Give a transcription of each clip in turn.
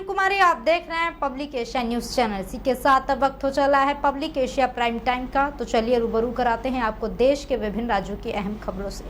कुमारी, आप देख रहे हैं पब्लिक एशिया न्यूज चैनल। इसी के साथ अब वक्त हो चला है पब्लिक एशिया प्राइम टाइम का। तो चलिए रूबरू कराते हैं आपको देश के विभिन्न राज्यों की अहम खबरों से।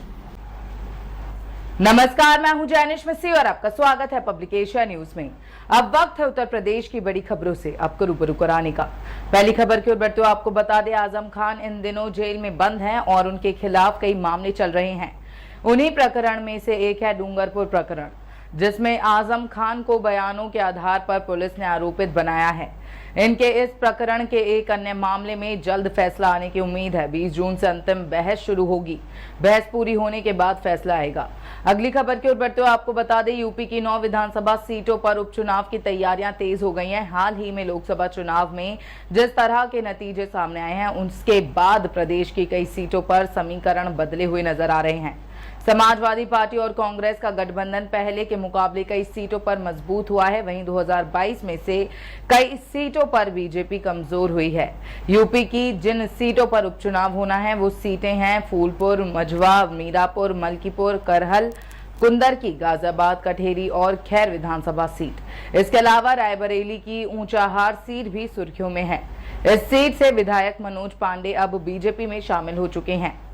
नमस्कार, मैं हूं जैनिश मिस्सी और आपका स्वागत है पब्लिक एशिया न्यूज में। अब वक्त है उत्तर प्रदेश की बड़ी खबरों से आपको रूबरू कराने का। पहली खबर की ओर बढ़ते हुए आपको बता दें, आजम खान इन दिनों जेल में बंद हैं और उनके खिलाफ कई मामले चल रहे हैं। उन्हीं प्रकरण में से एक है डूंगरपुर प्रकरण, जिसमें आजम खान को बयानों के आधार पर पुलिस ने आरोपित बनाया है। इनके इस प्रकरण के एक अन्य मामले में जल्द फैसला आने की उम्मीद है। 20 जून से अंतिम बहस शुरू होगी। बहस पूरी होने के बाद फैसला आएगा। अगली खबर की ओर बढ़ते हुए आपको बता दें, यूपी की 9 विधानसभा सीटों पर उपचुनाव की तैयारियां तेज हो गई हैं। हाल ही में लोकसभा चुनाव में जिस तरह के नतीजे सामने आए हैं, उसके बाद प्रदेश की कई सीटों पर समीकरण बदले हुए नजर आ रहे हैं। समाजवादी पार्टी और कांग्रेस का गठबंधन पहले के मुकाबले कई सीटों पर मजबूत हुआ है। वहीं 2022 में से कई सीटों पर बीजेपी कमजोर हुई है। यूपी की जिन सीटों पर उपचुनाव होना है वो सीटें हैं फूलपुर, मझवा, मीरापुर, मलकीपुर, करहल, कुंदरकी, गाजियाबाद, कठेरी और खैर विधानसभा सीट। इसके अलावा रायबरेली की ऊंचाहार सीट भी सुर्खियों में है। इस सीट से विधायक मनोज पांडे अब बीजेपी में शामिल हो चुके हैं।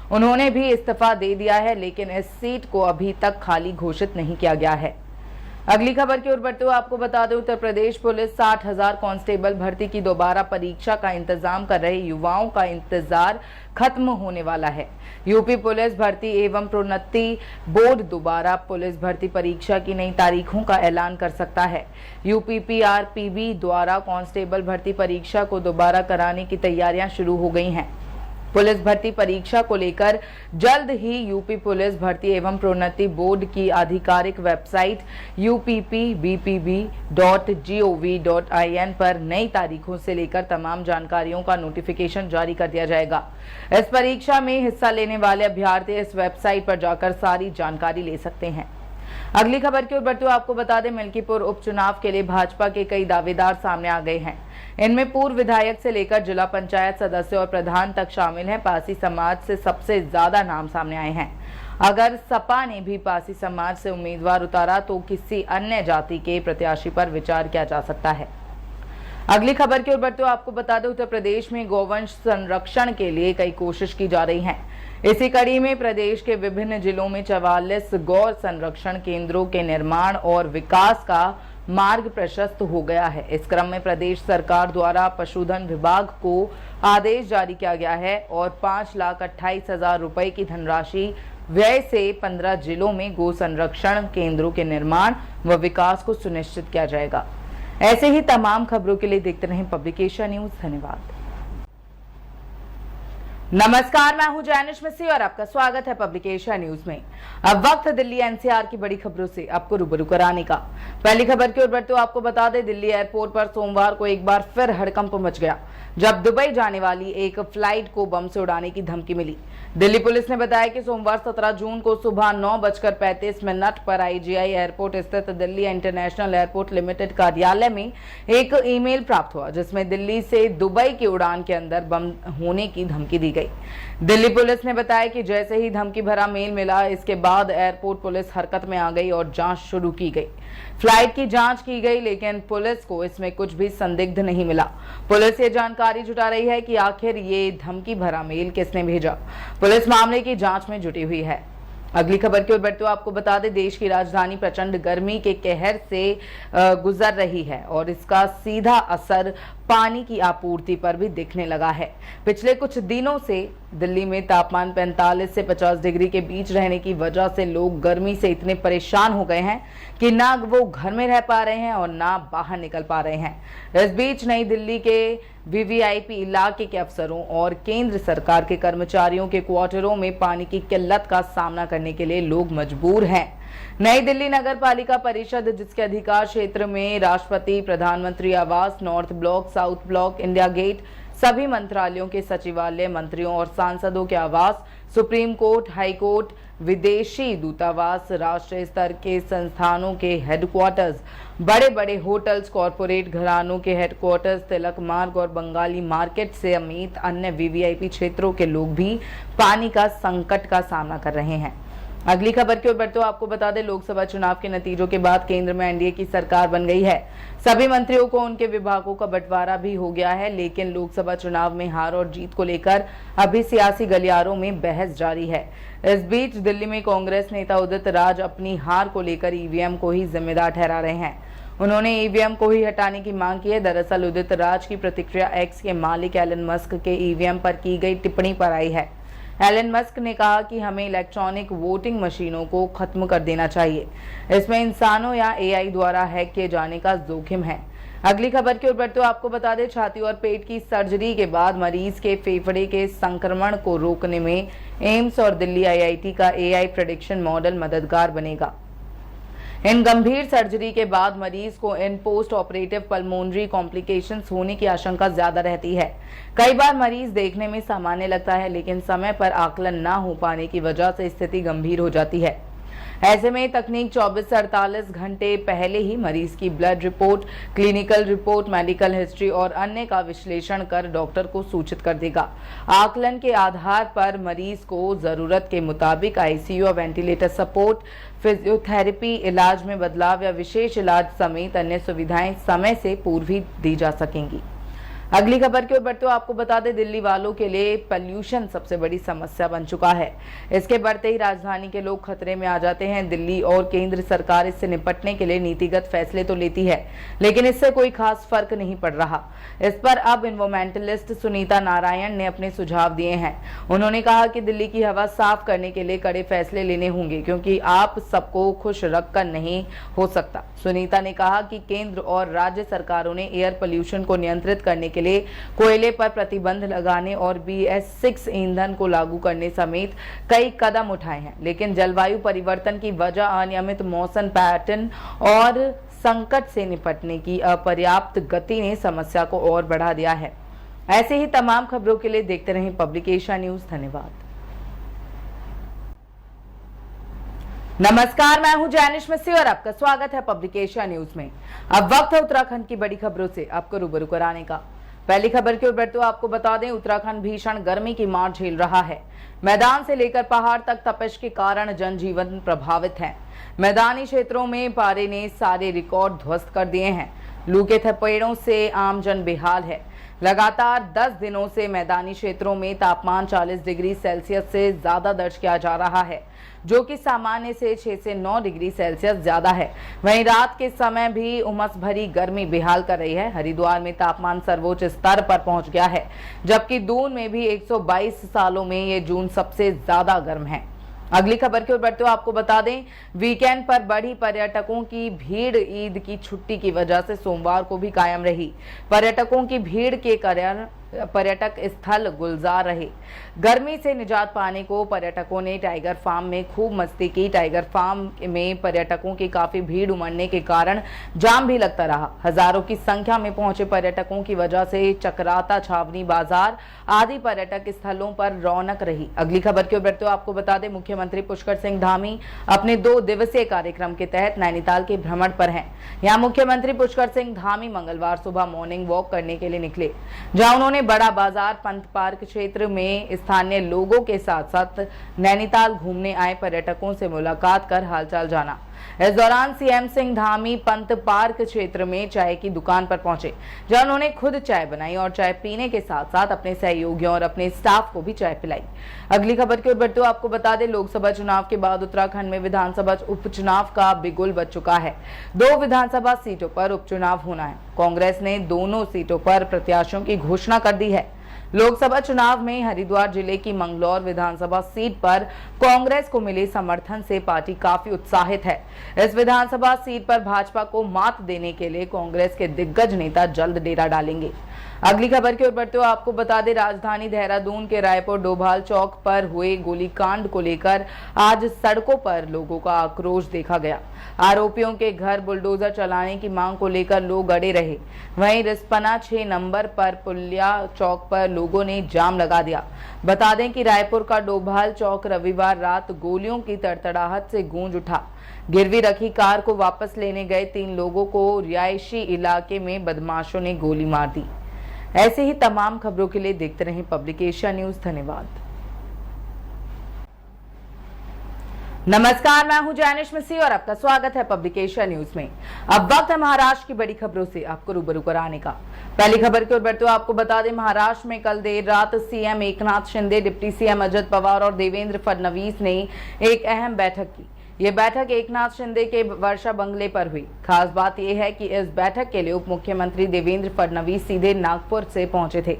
उन्होंने भी इस्तीफा दे दिया है, लेकिन इस सीट को अभी तक खाली घोषित नहीं किया गया है। अगली खबर की ओर बढ़ते हुए आपको बता दें, उत्तर प्रदेश पुलिस 60,000 कांस्टेबल भर्ती की दोबारा परीक्षा का इंतजाम कर रहे युवाओं का इंतजार खत्म होने वाला है। यूपी पुलिस भर्ती एवं प्रोन्नति बोर्ड दोबारा पुलिस भर्ती परीक्षा की नई तारीखों का ऐलान कर सकता है। यूपीपीआरपीबी द्वारा कांस्टेबल भर्ती परीक्षा को दोबारा कराने की तैयारियां शुरू हो गई हैं। पुलिस भर्ती परीक्षा को लेकर जल्द ही यूपी पुलिस भर्ती एवं प्रोन्नति बोर्ड की आधिकारिक वेबसाइट uppbpp.gov.in पर नई तारीखों से लेकर तमाम जानकारियों का नोटिफिकेशन जारी कर दिया जाएगा। इस परीक्षा में हिस्सा लेने वाले अभ्यर्थी इस वेबसाइट पर जाकर सारी जानकारी ले सकते हैं। अगली खबर की ओर बढ़ते हुए आपको बता दें, मलकीपुर उपचुनाव के लिए भाजपा के कई दावेदार सामने आ गए हैं। इनमें पूर्व विधायक से लेकर जिला पंचायत सदस्य और प्रधान तक शामिल हैं। पासी समाज से सबसे ज्यादा नाम सामने आए हैं। अगर सपा ने भी पासी समाज से उम्मीदवार उतारा तो किसी अन्य जाति के प्रत्याशी पर विचार किया जा सकता है। अगली खबर की ओर बढ़ते हुए आपको बता दें, उत्तर प्रदेश में गौवंश संरक्षण के लिए कई कोशिश की जा रही है। इसी कड़ी में प्रदेश के विभिन्न जिलों में 44 गौ संरक्षण केंद्रों के निर्माण और विकास का मार्ग प्रशस्त हो गया है। इस क्रम में प्रदेश सरकार द्वारा पशुधन विभाग को आदेश जारी किया गया है और 5,28,000 रुपए की धनराशि व्यय से 15 जिलों में गौ संरक्षण केंद्रों के निर्माण व विकास को सुनिश्चित किया जाएगा। ऐसे ही तमाम खबरों के लिए देखते रहें पब्लिक एशिया न्यूज। धन्यवाद। नमस्कार, मैं हूं जैनिश मिस्सी और आपका स्वागत है पब्लिक एशिया न्यूज में। अब वक्त है दिल्ली एनसीआर की बड़ी खबरों से आपको रूबरू कराने का। पहली खबर की ओर बढ़ते हुए आपको बता दें, दिल्ली एयरपोर्ट पर सोमवार को एक बार फिर हड़कंप मच गया जब दुबई जाने वाली एक फ्लाइट को बम से उड़ाने की धमकी मिली। दिल्ली पुलिस ने बताया कि सोमवार 17 जून को सुबह 9:35 पर आईजीआई एयरपोर्ट स्थित दिल्ली इंटरनेशनल एयरपोर्ट लिमिटेड कार्यालय में एक ईमेल प्राप्त हुआ, जिसमें दिल्ली से दुबई की उड़ान के अंदर बम होने की धमकी दी गई। दिल्ली पुलिस ने बताया कि जैसे ही धमकी भरा मेल मिला, इसके बाद एयरपोर्ट पुलिस हरकत में आ गई और जांच शुरू की गई। फ्लाइट की जांच की गई, लेकिन पुलिस को इसमें कुछ भी संदिग्ध नहीं मिला। पुलिस ये जानकारी जुटा रही है कि आखिर ये धमकी भरा मेल किसने भेजा। पुलिस मामले की जांच में जुटी हुई है। अगली खबर की ओर बढ़ते हुए आपको बता दें, देश की राजधानी प्रचंड गर्मी के कहर से गुजर रही है और इसका सीधा असर पानी की आपूर्ति पर भी दिखने लगा है। पिछले कुछ दिनों से दिल्ली में तापमान 45 से 50 डिग्री के बीच रहने की वजह से लोग गर्मी से इतने परेशान हो गए हैं कि ना वो घर में रह पा रहे हैं और ना बाहर निकल पा रहे हैं। इस बीच नई दिल्ली के वीवीआईपी इलाके के अफसरों और केंद्र सरकार के कर्मचारियों के क्वार्टरों में पानी की किल्लत का सामना करने के लिए लोग मजबूर हैं। नई दिल्ली नगर पालिका परिषद, जिसके अधिकार क्षेत्र में राष्ट्रपति, प्रधानमंत्री आवास, North Block, South Block, India Gate, सभी मंत्रालयों के सचिवालय, मंत्रियों और सांसदों के आवास, सुप्रीम कोर्ट, हाई कोर्ट, विदेशी दूतावास, राष्ट्रीय स्तर के संस्थानों के हेडक्वार्टर्स, बड़े बड़े होटल्स, कॉरपोरेट घरानों के हेडक्वार्टर्स, तिलक मार्ग और बंगाली मार्केट समेत अन्य वीवीआईपी क्षेत्रों के लोग भी पानी का संकट का सामना कर रहे हैं। अगली खबर की ओर बढ़ते हुए आपको बता दें, लोकसभा चुनाव के नतीजों के बाद केंद्र में एनडीए की सरकार बन गई है। सभी मंत्रियों को उनके विभागों का बंटवारा भी हो गया है, लेकिन लोकसभा चुनाव में हार और जीत को लेकर अभी सियासी गलियारों में बहस जारी है। इस बीच दिल्ली में कांग्रेस नेता उदित राज अपनी हार को लेकर ईवीएम को ही जिम्मेदार ठहरा रहे हैं। उन्होंने ईवीएम को ही हटाने की मांग की है। दरअसल उदित राज की प्रतिक्रिया एक्स के मालिक एलन मस्क के ईवीएम पर की गई टिप्पणी पर आई है। एलन मस्क ने कहा कि हमें इलेक्ट्रॉनिक वोटिंग मशीनों को खत्म कर देना चाहिए। इसमें इंसानों या एआई द्वारा हैक किए जाने का जोखिम है। अगली खबर की ओर बढ़ते हुए आपको बता दें, छाती और पेट की सर्जरी के बाद मरीज के फेफड़े के संक्रमण को रोकने में एम्स और दिल्ली आईआईटी का एआई प्रेडिक्शन मॉडल मददगार बनेगा। इन गंभीर सर्जरी के बाद मरीज को इन पोस्ट ऑपरेटिव पल्मोनरी कॉम्प्लिकेशंस होने की आशंका ज्यादा रहती है। कई बार मरीज देखने में सामान्य लगता है, लेकिन समय पर आकलन न हो पाने की वजह से स्थिति गंभीर हो जाती है। ऐसे में तकनीक 24 से 48 घंटे पहले ही मरीज की blood report, clinical report, medical history और अन्य का विश्लेषण कर डॉक्टर को सूचित कर देगा। आकलन के आधार पर मरीज को जरूरत के मुताबिक आईसीयू और वेंटिलेटर सपोर्ट, फिजियोथेरेपी, इलाज में बदलाव या विशेष इलाज समेत अन्य सुविधाएं समय से पूर्व ही दी जा सकेंगी। अगली खबर की ओर बढ़ते हुए आपको बता दें, दिल्ली वालों के लिए पॉल्यूशन सबसे बड़ी समस्या बन चुका है। इसके बढ़ते ही राजधानी के लोग खतरे में आ जाते हैं। दिल्ली और केंद्र सरकार इससे निपटने के लिए नीतिगत फैसले तो लेती है, लेकिन इससे कोई खास फर्क नहीं पड़ रहा। इस पर अब एनवायरमेंटलिस्ट सुनीता नारायण ने अपने सुझाव दिए हैं। उन्होंने कहा कि दिल्ली की हवा साफ करने के लिए कड़े फैसले लेने होंगे, क्योंकि आप सबको खुश रखकर नहीं हो सकता। सुनीता ने कहा कि केंद्र और राज्य सरकारों ने एयर पोल्यूशन को नियंत्रित करने के लिए कोयले पर प्रतिबंध लगाने और BS6 ईंधन को लागू करने समेत कई कदम उठाए हैं, लेकिन जलवायु परिवर्तन की वजह, अनियमित मौसम पैटर्न और संकट से निपटने की अपर्याप्त गति ने समस्या को और बढ़ा दिया है। ऐसे ही तमाम खबरों के लिए देखते रहें पब्लिक एशिया न्यूज। धन्यवाद। नमस्कार, मैं हूं जैनिश मिस्सी और आपका स्वागत है पब्लिक एशिया न्यूज में। अब वक्त है उत्तराखंड की बड़ी खबरों से आपको रूबरू कराने का। पहली खबर की ओर बढ़ते हुए आपको बता दें, उत्तराखंड भीषण गर्मी की मार झेल रहा है। मैदान से लेकर पहाड़ तक तपिश के कारण जनजीवन प्रभावित है। मैदानी क्षेत्रों में पारे ने सारे रिकॉर्ड ध्वस्त कर दिए हैं। लू के थपेड़ों से आम जन बेहाल है। लगातार 10 दिनों से मैदानी क्षेत्रों में तापमान 40 डिग्री सेल्सियस से ज्यादा दर्ज किया जा रहा है, जो कि सामान्य से 6 से 9 डिग्री सेल्सियस ज्यादा है। वहीं रात के समय भी उमस भरी गर्मी बेहाल कर रही है। हरिद्वार में तापमान सर्वोच्च स्तर पर पहुंच गया है, जबकि दून में भी 122 सालों में ये जून सबसे ज्यादा गर्म है। अगली खबर की ओर बढ़ते हुए आपको बता दें, वीकेंड पर बढ़ी पर्यटकों की भीड़ ईद की छुट्टी की वजह से सोमवार को भी कायम रही। पर्यटकों की भीड़ के कारण पर्यटक स्थल गुलजार रहे। गर्मी से निजात पाने को पर्यटकों ने टाइगर फार्म में खूब मस्ती की। टाइगर फार्म में पर्यटकों की काफी भीड़ उमड़ने के कारण जाम भी लगता रहा। हजारों की संख्या में पहुंचे पर्यटकों की वजह से चक्राता, छावनी बाजार आदि पर्यटक स्थलों पर रौनक रही। अगली खबर की ओर बढ़ते हुए आपको बता दें, मुख्यमंत्री पुष्कर सिंह धामी अपने 2 दिवसीय कार्यक्रम के तहत नैनीताल के भ्रमण पर हैं। यहाँ मुख्यमंत्री पुष्कर सिंह धामी मंगलवार सुबह मॉर्निंग वॉक करने के लिए निकले, जहाँ उन्होंने बड़ा बाजार, पंत पार्क क्षेत्र में स्थानीय लोगों के साथ साथ नैनीताल घूमने आए पर्यटकों से मुलाकात कर हालचाल जाना। इस दौरान सीएम सिंह धामी पंत पार्क क्षेत्र में चाय की दुकान पर पहुंचे, जहां उन्होंने खुद चाय बनाई और चाय पीने के साथ साथ अपने सहयोगियों और अपने स्टाफ को भी चाय पिलाई। अगली खबर की ओर बढ़ते हुए आपको बता दें, लोकसभा चुनाव के बाद उत्तराखंड में विधानसभा उपचुनाव का बिगुल बज चुका है। 2 विधानसभा सीटों पर उपचुनाव होना है। कांग्रेस ने दोनों सीटों पर प्रत्याशियों की घोषणा कर दी है। लोकसभा चुनाव में हरिद्वार जिले की मंगलौर विधानसभा सीट पर कांग्रेस को मिले समर्थन से पार्टी काफी उत्साहित है। इस विधानसभा सीट पर भाजपा को मात देने के लिए कांग्रेस के दिग्गज नेता जल्द डेरा डालेंगे। अगली खबर की ओर बढ़ते हुए आपको बता दें, राजधानी देहरादून के रायपुर डोभाल चौक पर हुए गोलीकांड को लेकर आज सड़कों पर लोगों का आक्रोश देखा गया। आरोपियों के घर बुलडोजर चलाने की मांग को लेकर लोग अड़े रहे। वहीं रिस्पना 6 नंबर पर पुलिया चौक पर लोगों ने जाम लगा दिया। बता दें कि रायपुर का डोभाल चौक रविवार रात गोलियों की तड़तड़ाहट से गूंज उठा। गिरवी रखी कार को वापस लेने गए 3 लोगों को रिहायशी इलाके में बदमाशों ने गोली मार दी। ऐसे ही तमाम खबरों के लिए देखते रहें पब्लिक एशिया न्यूज। धन्यवाद। नमस्कार, मैं हूं जैनिश मिसी और आपका स्वागत है पब्लिक एशिया न्यूज में। अब वक्त है महाराष्ट्र की बड़ी खबरों से आपको रूबरू कराने का। पहली खबर की ओर बढ़ते हुए आपको बता दें, महाराष्ट्र में कल देर रात CM Eknath Shinde, deputy CM Ajit Pawar और देवेंद्र फडणवीस ने एक अहम बैठक की। ये बैठक एकनाथ शिंदे के वर्षा बंगले पर हुई। खास बात यह है कि इस बैठक के लिए उप मुख्यमंत्री देवेंद्र फडणवीस सीधे नागपुर से पहुंचे थे।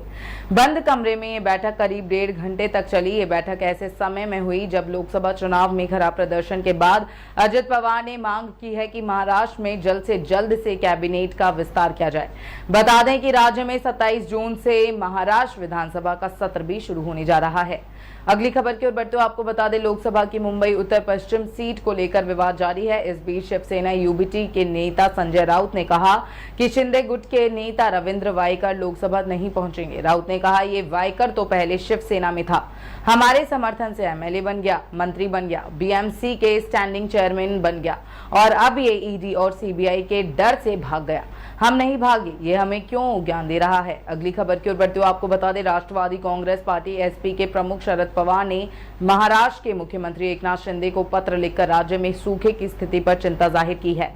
बंद कमरे में ये बैठक करीब 1.5 घंटे तक चली। ये बैठक ऐसे समय में हुई जब लोकसभा चुनाव में खराब प्रदर्शन के बाद अजित पवार ने मांग की है कि महाराष्ट्र में जल्द से जल्द से कैबिनेट का विस्तार किया जाए। बता दें कि राज्य में 27 जून से महाराष्ट्र विधानसभा का सत्र भी शुरू होने जा रहा है। अगली खबर की ओर बढ़ते हुए आपको बता दें, लोकसभा की मुंबई उत्तर पश्चिम सीट को लेकर विवाद जारी है। इस बीच शिवसेना यूबीटी के नेता संजय राउत ने कहा कि शिंदे गुट के नेता रविंद्र वायकर लोकसभा नहीं पहुंचेंगे। राउत ने कहा, ये वायकर तो पहले शिवसेना में था, हमारे समर्थन से एमएलए बन गया, मंत्री बन गया, बीएमसी के स्टैंडिंग चेयरमैन बन गया और अब ये ईडी और सीबीआई के डर से भाग गया। हम नहीं भागे, ये हमें क्यों ज्ञान दे रहा है। अगली खबर की ओर बढ़ते हुए आपको बता दें, राष्ट्रवादी कांग्रेस पार्टी एसपी के प्रमुख शरद पवार ने महाराष्ट्र के मुख्यमंत्री एकनाथ शिंदे को पत्र लिखकर राज्य में सूखे की स्थिति पर चिंता जाहिर की है।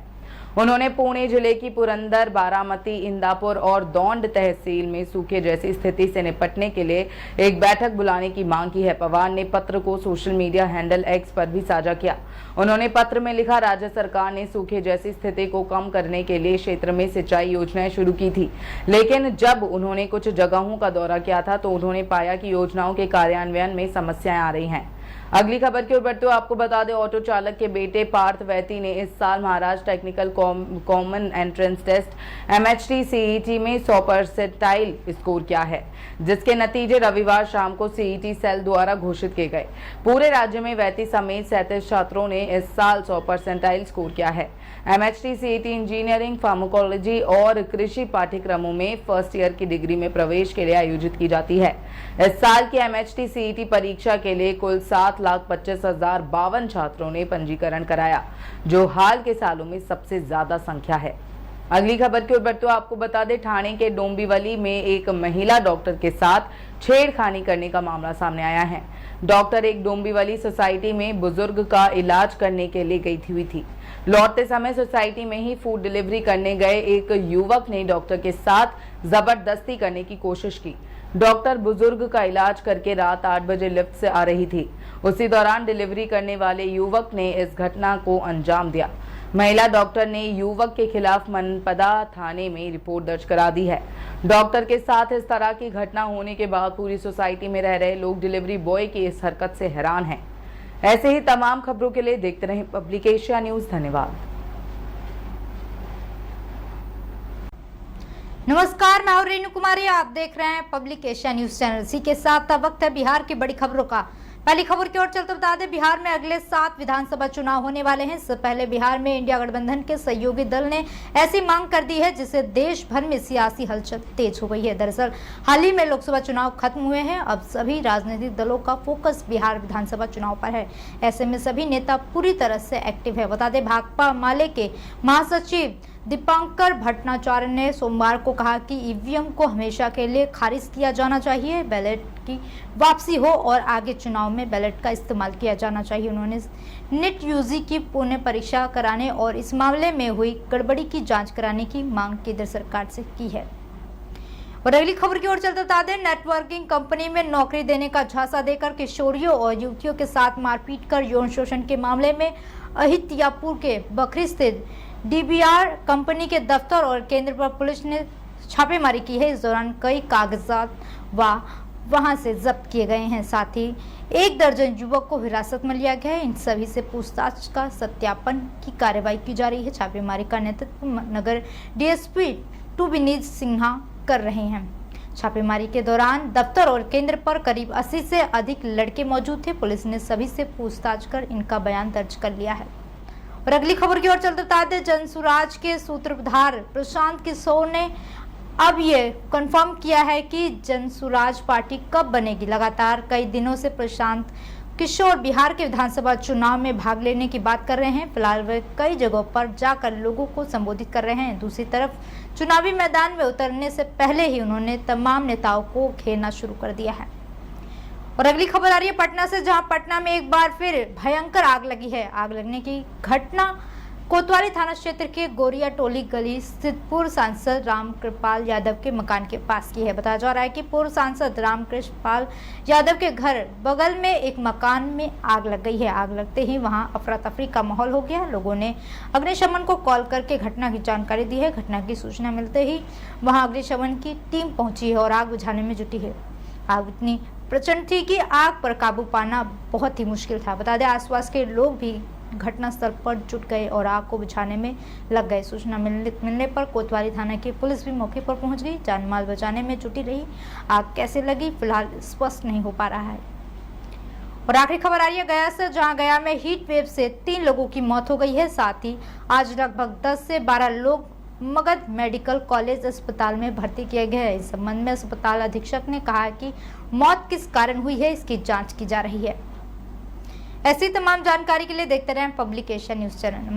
उन्होंने पुणे जिले की पुरंदर, बारामती, इंदापुर और दौंड तहसील में सूखे जैसी स्थिति से निपटने के लिए एक बैठक बुलाने की मांग की है। पवार ने पत्र को सोशल मीडिया हैंडल एक्स पर भी साझा किया। उन्होंने पत्र में लिखा, राज्य सरकार ने सूखे जैसी स्थिति को कम करने के लिए क्षेत्र में सिंचाई योजनाएं शुरू की थी, लेकिन जब उन्होंने कुछ जगहों का दौरा किया था तो उन्होंने पाया कि योजनाओं के कार्यान्वयन में समस्याएं आ रही हैं। अगली खबर की ओर बढ़ते हुए आपको बता दें, ऑटो चालक के बेटे पार्थ वैती ने इस साल Maharashtra technical common entrance test MHT CET में 100% स्कोर किया है, जिसके नतीजे रविवार शाम को CET सेल द्वारा घोषित किए गए। पूरे राज्य में वैती समेत 37 छात्रों ने इस साल 100% स्कोर किया है। MHT CET इंजीनियरिंग, फार्माकोलॉजी और कृषि पाठ्यक्रमों में फर्स्ट ईयर की डिग्री में प्रवेश के लिए आयोजित की जाती है। इस साल की MHT CET परीक्षा के लिए कुल 7,25,052 छात्रों ने पंजीकरण कराया, जो हाल के सालों में सबसे ज्यादा संख्या है। अगली खबर की ओर बढ़ते हुए आपको बता दें, ठाणे के डोंबिवली में एक महिला डॉक्टर के साथ छेड़खानी करने का मामला सामने आया है। डॉक्टर एक डोंबिवली सोसाइटी में बुजुर्ग का इलाज करने के लिए गई हुई थी। लौटते समय सोसाइटी में ही फूड डिलीवरी करने गए एक युवक ने डॉक्टर के साथ जबरदस्ती करने की कोशिश की। डॉक्टर बुजुर्ग का इलाज करके रात 8 बजे लिफ्ट से आ रही थी। उसी दौरान डिलीवरी करने वाले युवक ने इस घटना को अंजाम दिया। महिला डॉक्टर ने युवक के खिलाफ मनपदा थाने में रिपोर्ट दर्ज करा दी है। डॉक्टर के साथ इस तरह की घटना होने के बाद पूरी सोसाइटी में रह रहे लोग डिलीवरी बॉय की इस हरकत से हैरान हैं। ऐसे ही तमाम खबरों के लिए देखते रहें पब्लिक एशिया न्यूज। धन्यवाद। नमस्कार, मैं हूं रेणु कुमारी, आप देख रहे हैं पब्लिक एशिया न्यूज चैनल। इसी के साथ अब वक्त है बिहार की बड़ी खबरों का। पहली खबर की ओर चलते बता दें, बिहार में अगले 7 विधानसभा चुनाव होने वाले हैं। इससे पहले बिहार में इंडिया गठबंधन के सहयोगी दल ने ऐसी मांग कर दी है जिससे देश भर में सियासी हलचल तेज हो गई है। दरअसल हाल ही में लोकसभा चुनाव खत्म हुए हैं। अब सभी राजनीतिक दलों का फोकस बिहार विधानसभा चुनाव पर है। ऐसे में सभी नेता पूरी तरह से एक्टिव है। बता दें, भाकपा माले के महासचिव दीपांकर भट्टाचार्य ने सोमवार को कहा कि ईवीएम को हमेशा के लिए खारिज किया जाना चाहिए, बैलेट की वापसी हो और आगे चुनाव में बैलेट का इस्तेमाल किया जाना चाहिए। उन्होंने नीट यूजी की पुनः परीक्षा कराने और इस मामले में हुई गड़बड़ी की जांच कराने की मांग केंद्र सरकार से की है। और अगली खबर की ओर चलते बता दें, नेटवर्किंग कंपनी में नौकरी देने का झांसा देकर किशोरियों और युवतियों के साथ मारपीट कर यौन शोषण के मामले में अहित्यापुर के बखरी स्थित DBR कंपनी के दफ्तर और केंद्र पर पुलिस ने छापेमारी की है। इस दौरान कई कागजात वहां से जब्त किए गए हैं। साथ ही 1 दर्जन युवक को हिरासत में लिया गया है। इन सभी से पूछताछ का सत्यापन की कार्रवाई की जा रही है। छापेमारी का नेतृत्व नगर DSP 2 विनीत सिन्हा कर रहे हैं। छापेमारी के दौरान दफ्तर और केंद्र पर करीब 80 से अधिक लड़के मौजूद थे। पुलिस ने सभी से पूछताछ कर इनका बयान दर्ज कर लिया है। और अगली खबर की ओर चलते बता दें, जनसुराज के सूत्रधार प्रशांत किशोर ने अब ये कंफर्म किया है कि जनसुराज पार्टी कब बनेगी। लगातार कई दिनों से प्रशांत किशोर बिहार के विधानसभा चुनाव में भाग लेने की बात कर रहे हैं। फिलहाल वे कई जगहों पर जाकर लोगों को संबोधित कर रहे हैं। दूसरी तरफ चुनावी मैदान में उतरने से पहले ही उन्होंने तमाम नेताओं को घेरना शुरू कर दिया है। और अगली खबर आ रही है पटना से, जहां पटना में एक बार फिर भयंकर आग लगी है। आग लगने की घटना कोतवाली थाना क्षेत्र के गोरिया टोली गली स्थित पूर्व सांसद रामकृपाल यादव के मकान के पास की है। बताया जा रहा है कि पूर्व सांसद रामकृपाल यादव के घर बगल में एक मकान में आग लग गई है। आग लगते ही वहां अफरा तफरी का माहौल हो गया। लोगों ने अग्निशमन को कॉल करके घटना की जानकारी दी है। घटना की सूचना मिलते ही वहां अग्निशमन की टीम पहुंची है और आग बुझाने में जुटी है। आग इतनी प्रचंड थी कि आग पर काबू पाना बहुत ही मुश्किल था। बता दें, आसपास के लोग भी घटनास्थल पर जुट गए और आग को बुझाने में लग गए। सूचना मिलने पर कोतवाली थाना की पुलिस भी मौके पर पहुंच गई, जान माल बचाने में जुटी रही। आग कैसे लगी फिलहाल स्पष्ट नहीं हो पा रहा है। और आखिरी खबर आ रही है गया से, जहां गया में हीट वेव से 3 लोगों की मौत हो गई है। साथ ही आज लगभग 10 से 12 लोग मगध मेडिकल कॉलेज अस्पताल में भर्ती किए गए हैं। इस संबंध में अस्पताल अधीक्षक ने कहा है कि मौत किस कारण हुई है इसकी जांच की जा रही है। ऐसी तमाम जानकारी के लिए देखते रहें पब्लिक एशिया न्यूज चैनल।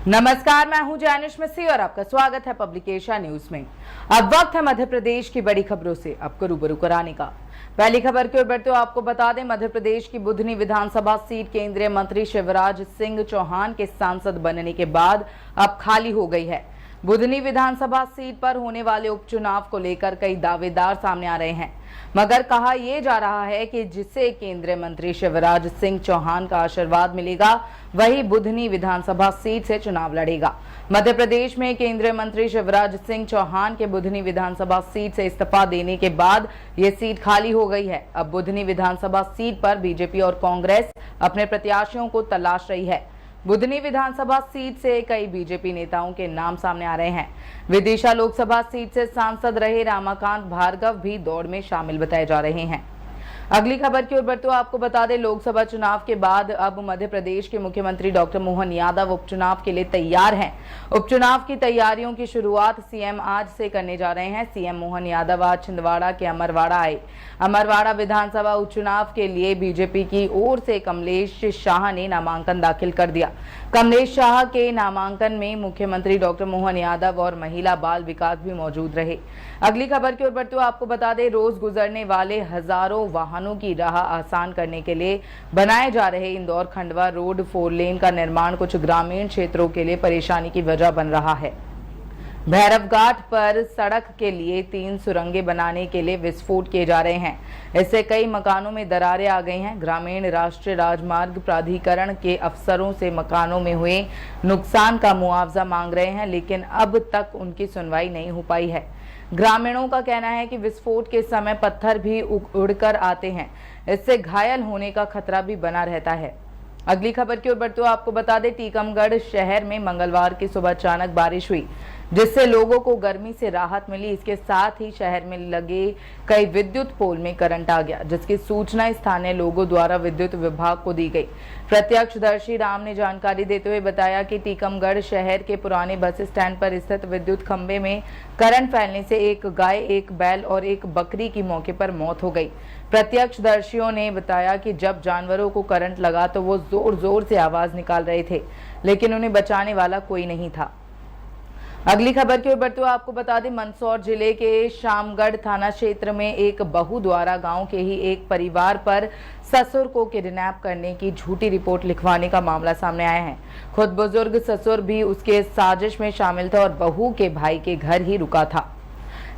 नमस्कार, मैं हूं जैनिश मिस्सी और आपका स्वागत है पब्लिक एशिया न्यूज में। अब वक्त है मध्य प्रदेश की बड़ी खबरों से आपको रूबरू कराने का। पहली खबर की ओर बढ़ते हुए आपको बता दें, मध्य प्रदेश की बुधनी विधानसभा सीट केंद्रीय मंत्री शिवराज सिंह चौहान के सांसद बनने के बाद अब खाली हो गई है। बुधनी विधानसभा सीट पर होने वाले उपचुनाव को लेकर कई दावेदार सामने आ रहे हैं, मगर कहा यह जा रहा है कि जिसे केंद्रीय मंत्री शिवराज सिंह चौहान का आशीर्वाद मिलेगा वही बुधनी विधानसभा सीट से चुनाव लड़ेगा। मध्य प्रदेश में केंद्रीय मंत्री शिवराज सिंह चौहान के बुधनी विधानसभा सीट से इस्तीफा देने के बाद ये सीट खाली हो गई है। अब बुधनी विधानसभा सीट पर बीजेपी और कांग्रेस अपने प्रत्याशियों को तलाश रही है। बुधनी विधानसभा सीट से कई बीजेपी नेताओं के नाम सामने आ रहे हैं। विदिशा लोकसभा सीट से सांसद रहे रमाकांत भार्गव भी दौड़ में शामिल बताए जा रहे हैं। अगली खबर की ओर बढ़ते हुए आपको बता दें, लोकसभा चुनाव के बाद अब मध्य प्रदेश के मुख्यमंत्री डॉक्टर मोहन यादव उपचुनाव के लिए तैयार हैं। उपचुनाव की तैयारियों की शुरुआत सीएम आज से करने जा रहे हैं। सीएम मोहन यादव आज छिंदवाड़ा के अमरवाड़ा आए। अमरवाड़ा विधानसभा उपचुनाव के लिए बीजेपी की ओर से कमलेश शाह ने नामांकन दाखिल कर दिया। कमलेश शाह के नामांकन में मुख्यमंत्री डॉक्टर मोहन यादव और महिला बाल विकास भी मौजूद रहे। अगली खबर की ओर बढ़ते हुए आपको बता दें, रोज गुजरने वाले हजारों वाहनों की राह आसान करने के लिए बनाए जा रहे इंदौर खंडवा रोड 4 लेन का निर्माण कुछ ग्रामीण क्षेत्रों के लिए परेशानी की वजह बन रहा है। भैरवघाट पर सड़क के लिए 3 सुरंगें बनाने के लिए विस्फोट किए जा रहे हैं। इससे कई मकानों में दरारें आ गई हैं। ग्रामीण राष्ट्रीय राजमार्ग प्राधिकरण के अफसरों से मकानों में हुए नुकसान का मुआवजा मांग रहे हैं, लेकिन अब तक उनकी सुनवाई नहीं हो पाई है। ग्रामीणों का कहना है कि विस्फोट के समय पत्थर भी उड़कर आते हैं, इससे घायल होने का खतरा भी बना रहता है। अगली खबर की ओर बढ़ते हुए आपको बता दें, टीकमगढ़ शहर में मंगलवार की सुबह अचानक बारिश हुई, जिससे लोगों को गर्मी से राहत मिली। इसके साथ ही शहर में लगे कई विद्युत पोल में करंट आ गया, जिसकी सूचना स्थानीय लोगों द्वारा विद्युत विभाग को दी गई। प्रत्यक्षदर्शी राम ने जानकारी देते हुए बताया कि टीकमगढ़ शहर के पुराने बस स्टैंड पर स्थित विद्युत खंभे में करंट फैलने से एक गाय, एक बैल और एक बकरी की मौके पर मौत हो गई। प्रत्यक्षदर्शियों ने बताया कि जब जानवरों को करंट लगा तो वो जोर जोर से आवाज निकाल रहे थे, लेकिन उन्हें बचाने वाला कोई नहीं था। अगली खबर की ओर बढ़ते हुए आपको बता दें, मंदसौर जिले के शामगढ़ थाना क्षेत्र में एक बहू द्वारा गांव के ही एक परिवार पर ससुर को किडनैप करने की झूठी रिपोर्ट लिखवाने का मामला सामने आया है। खुद बुजुर्ग ससुर भी उसके साजिश में शामिल था और बहू के भाई के घर ही रुका था।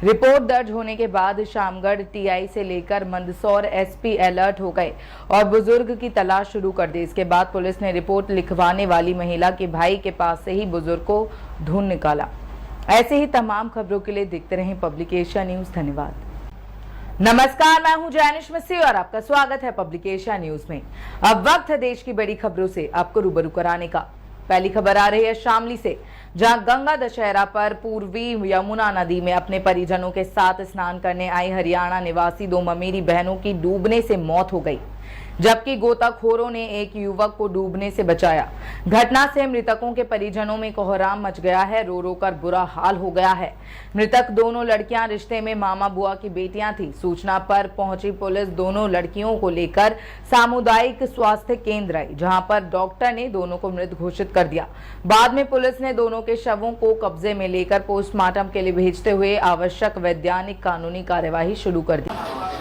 रिपोर्ट दर्ज होने के बाद शामगढ़ टीआई से लेकर मंदसौर एसपी अलर्ट हो गए और बुजुर्ग की तलाश शुरू कर दी। इसके बाद पुलिस ने रिपोर्ट लिखवाने वाली महिला के भाई के पास से ही बुजुर्ग को ढूंढ निकाला। ऐसे ही तमाम खबरों के लिए देखते रहें पब्लिक एशिया न्यूज। धन्यवाद। नमस्कार, मैं हूं जैनिश मिस्सी और आपका स्वागत है पब्लिक एशिया न्यूज में। अब वक्त है देश की बड़ी खबरों से आपको रूबरू कराने का। पहली खबर आ रही है शामली से, जहां गंगा दशहरा पर पूर्वी यमुना नदी में अपने परिजनों के साथ स्नान करने आई हरियाणा निवासी 2 ममेरी बहनों की डूबने से मौत हो गई, जबकि गोताखोरों ने एक युवक को डूबने से बचाया। घटना से मृतकों के परिजनों में कोहराम मच गया है, रो रो कर बुरा हाल हो गया है। मृतक दोनों लड़कियां रिश्ते में मामा बुआ की बेटियां थी। सूचना पर पहुंची पुलिस दोनों लड़कियों को लेकर सामुदायिक स्वास्थ्य केंद्र आई, जहां पर डॉक्टर ने दोनों को मृत घोषित कर दिया। बाद में पुलिस ने दोनों के शवों को कब्जे में लेकर पोस्टमार्टम के लिए भेजते हुए आवश्यक वैज्ञानिक कानूनी कार्यवाही शुरू कर दी।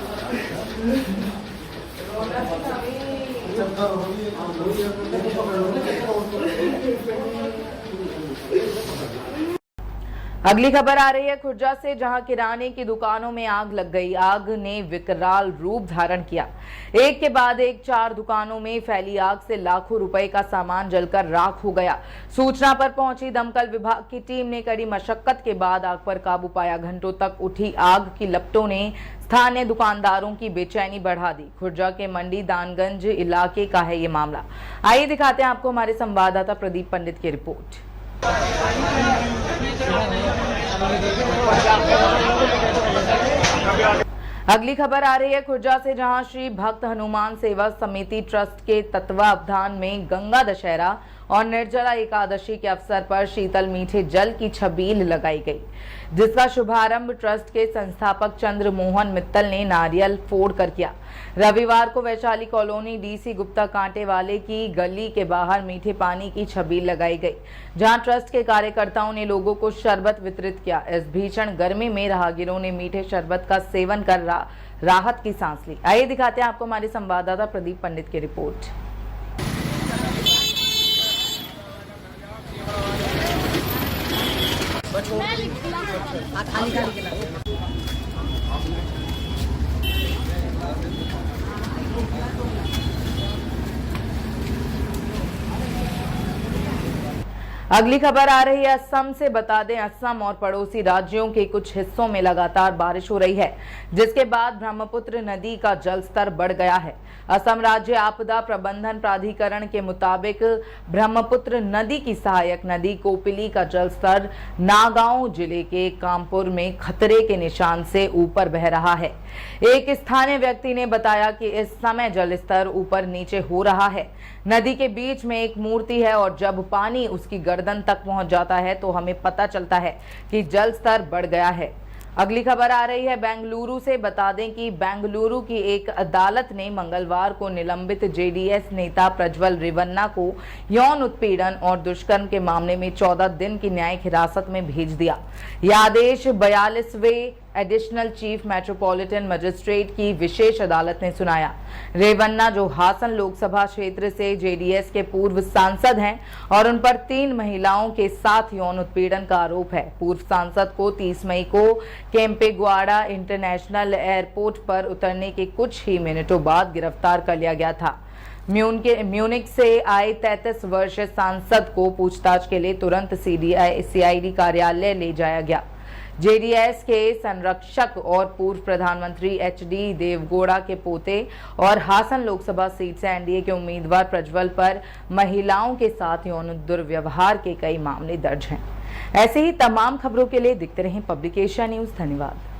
अगली खबर आ रही है खुर्जा से, जहां किराने की दुकानों में आग लग गई। आग ने विकराल रूप धारण किया। एक के बाद एक 4 दुकानों में फैली आग से लाखों रुपए का सामान जलकर राख हो गया। सूचना पर पहुंची दमकल विभाग की टीम ने कड़ी मशक्कत के बाद आग पर काबू पाया। घंटों तक उठी आग की लपटों ने स्थानीय दुकानदारों की बेचैनी बढ़ा दी। खुर्जा के मंडी दानगंज इलाके का है ये मामला। आइए दिखाते हैं आपको हमारे संवाददाता प्रदीप पंडित की रिपोर्ट। अगली खबर आ रही है खुर्जा से, जहां श्री भक्त हनुमान सेवा समिति ट्रस्ट के तत्वावधान में गंगा दशहरा और निर्जला एकादशी के अवसर पर शीतल मीठे जल की छबील लगाई गई, जिसका शुभारंभ ट्रस्ट के संस्थापक चंद्र मोहन मित्तल ने नारियल फोड़कर किया। रविवार को वैशाली कॉलोनी डीसी गुप्ता कांटे वाले की गली के बाहर मीठे पानी की छबील लगाई गई, जहां ट्रस्ट के कार्यकर्ताओं ने लोगों को शरबत वितरित किया। इस भीषण गर्मी में राहगीरों ने मीठे शरबत का सेवन कर राहत की सांस ली। आइए दिखाते हैं आपको हमारे संवाददाता प्रदीप पंडित की रिपोर्ट। अगली खबर आ रही है असम से। बता दें, असम और पड़ोसी राज्यों के कुछ हिस्सों में लगातार बारिश हो रही है, जिसके बाद ब्रह्मपुत्र नदी का जलस्तर बढ़ गया है। असम राज्य आपदा प्रबंधन प्राधिकरण के मुताबिक ब्रह्मपुत्र नदी की सहायक नदी कोपिली का जलस्तर नागांव जिले के कामपुर में खतरे के निशान से ऊपर बह रहा है। एक स्थानीय व्यक्ति ने बताया कि इस समय जलस्तर ऊपर नीचे हो रहा है। नदी के बीच में एक मूर्ति है और जब पानी उसकी गर्दन तक पहुंच जाता है तो हमें पता चलता है कि जल स्तर बढ़ गया है। अगली खबर आ रही है बेंगलुरु से। बता दें कि बेंगलुरु की एक अदालत ने मंगलवार को निलंबित जेडीएस नेता प्रज्वल रेवन्ना को यौन उत्पीड़न और दुष्कर्म के मामले में 14 दिन की न्यायिक हिरासत में भेज दिया। यह आदेश 42वें एडिशनल चीफ मेट्रोपॉलिटन मजिस्ट्रेट की विशेष अदालत ने सुनाया। रेवन्ना, जो हासन लोकसभा क्षेत्र से जेडीएस के पूर्व सांसद हैं और उन पर 3 महिलाओं के साथ यौन उत्पीड़न का आरोप है। पूर्व सांसद को 30 मई को केम्पेगौड़ा इंटरनेशनल एयरपोर्ट पर उतरने के कुछ ही मिनटों बाद गिरफ्तार कर लिया गया था। म्यूनिक से आए 33 वर्षीय सांसद को पूछताछ के लिए तुरंत सीआईडी कार्यालय ले जाया गया। जेडीएस के संरक्षक और पूर्व प्रधानमंत्री एचडी देवगौड़ा के पोते और हासन लोकसभा सीट से एनडीए के उम्मीदवार प्रज्वल पर महिलाओं के साथ यौन दुर्व्यवहार के कई मामले दर्ज हैं। ऐसे ही तमाम खबरों के लिए देखते रहें पब्लिक एशिया न्यूज। धन्यवाद।